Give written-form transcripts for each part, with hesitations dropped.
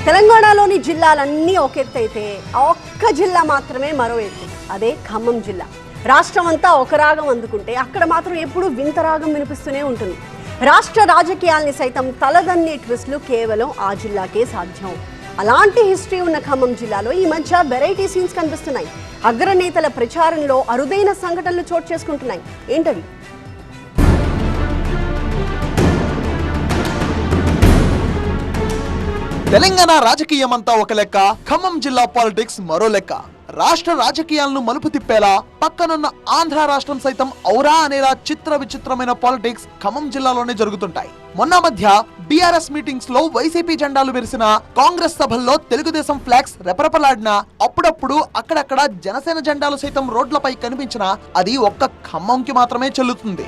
తెలంగాణలోని జిల్లాలన్నీ ఒక ఎత్తు అయితే ఒక్క జిల్లా మాత్రమే మరో ఎత్తు. అదే ఖమ్మం జిల్లా. రాష్ట్రం అంతా ఒక రాగం అందుకుంటే అక్కడ మాత్రం ఎప్పుడూ వింత రాగం వినిపిస్తూనే ఉంటుంది. రాష్ట్ర రాజకీయాల్ని సైతం తలదన్నే ట్విస్టులు కేవలం ఆ జిల్లాకే సాధ్యం. అలాంటి హిస్టరీ ఉన్న ఖమ్మం జిల్లాలో ఈ మధ్య వెరైటీ సీన్స్ కనిపిస్తున్నాయి. అగ్రనేతల ప్రచారంలో అరుదైన సంఘటనలు చోటు చేసుకుంటున్నాయి. ఏంటవి? తెలంగాణ రాజకీయమంతా ఒక లెక్క, ఖమ్మం జిల్లా పాలిటిక్స్ మరో లెక్క. రాష్ట్ర రాజకీయాలను మలుపు తిప్పేలా పక్కనున్న ఆంధ్ర రాష్ట్రం సైతం ఔరా అనేలా చిత్ర విచిత్రమైన పాలిటిక్స్ ఖమ్మం జిల్లాలోనే జరుగుతుంటాయి. మొన్న మధ్య బీఆర్ఎస్ మీటింగ్స్ లో వైసీపీ జెండాలు మెరిసిన, కాంగ్రెస్ సభల్లో తెలుగుదేశం ఫ్లాగ్స్ రెపరెపలాడినా, అప్పుడప్పుడు అక్కడక్కడ జనసేన జెండాలు సైతం రోడ్లపై కనిపించినా అది ఒక్క ఖమ్మంకి మాత్రమే చెల్లుతుంది.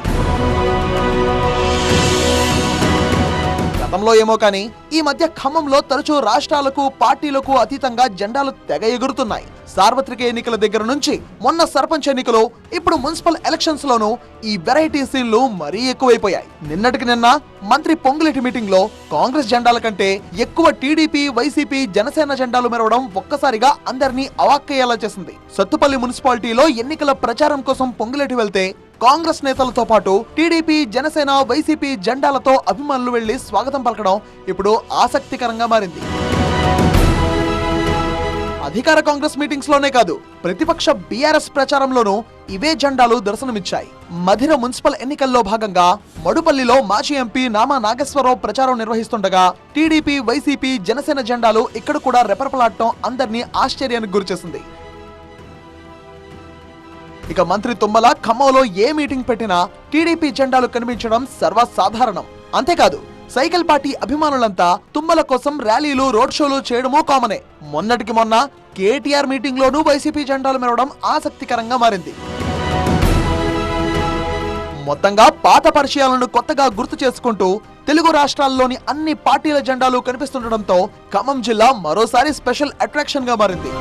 గతంలో ఏమో కానీ ఈ మధ్య ఖమ్మంలో తరచూ రాష్ట్రాలకు పార్టీలకు అతీతంగా జెండాలు తెగ ఎగురుతున్నాయి. సార్వత్రిక ఎన్నికల దగ్గర నుంచి మొన్న సర్పంచ్ ఎన్నికలు, ఇప్పుడు మున్సిపల్ ఎలక్షన్స్ లోనూ ఈ వెరైటీ సీన్లు మరీ ఎక్కువైపోయాయి. నిన్నటికి నిన్న మంత్రి పొంగులేటి మీటింగ్ లో కాంగ్రెస్ జెండాల కంటే ఎక్కువ టీడీపీ, వైసీపీ, జనసేన జెండాలు మెరవడం ఒక్కసారిగా అందరినీ అవాక్కయ్యేలా చేసింది. సత్తుపల్లి మున్సిపాలిటీలో ఎన్నికల ప్రచారం కోసం పొంగులేటి వెళ్తే కాంగ్రెస్ నేతలతో పాటు టీడీపీ, జనసేన, వైసీపీ జెండాలతో అభిమానులు వెళ్లి స్వాగతం పలకడం ఇప్పుడు ఆసక్తికరంగా మారింది. అధికార కాంగ్రెస్ మీటింగ్స్ లోనే కాదు, ప్రతిపక్ష బీఆర్ఎస్ ప్రచారంలోనూ ఇవే జెండాలు దర్శనమిచ్చాయి. మధిర మున్సిపల్ ఎన్నికల్లో భాగంగా మడుపల్లిలో మాజీ ఎంపీ నామా నాగేశ్వరరావు ప్రచారం నిర్వహిస్తుండగా టీడీపీ, వైసీపీ, జనసేన జెండాలు ఇక్కడ కూడా రెపరెపలాడటం అందరినీ ఆశ్చర్యానికి గురిచేసింది. ఇక మంత్రి తుమ్మల ఖమ్మంలో ఏ మీటింగ్ పెట్టినా టీడీపీ జెండాలు కనిపించడం సర్వసాధారణం. అంతేకాదు, సైకిల్ పార్టీ అభిమానులంతా తుమ్మల కోసం ర్యాలీలు, రోడ్ షోలు చేయడమూ కామనే. మొన్నటికి మొన్న కేటీఆర్ మీటింగ్ లోనూ వైసీపీ జెండాలు మెరవడం ఆసక్తికరంగా మారింది. మొత్తంగా పాత పరిచయాలను కొత్తగా గుర్తు చేసుకుంటూ తెలుగు రాష్ట్రాల్లోని అన్ని పార్టీల జెండాలు కనిపిస్తుండటంతో ఖమ్మం జిల్లా మరోసారి స్పెషల్ అట్రాక్షన్ గా మారింది.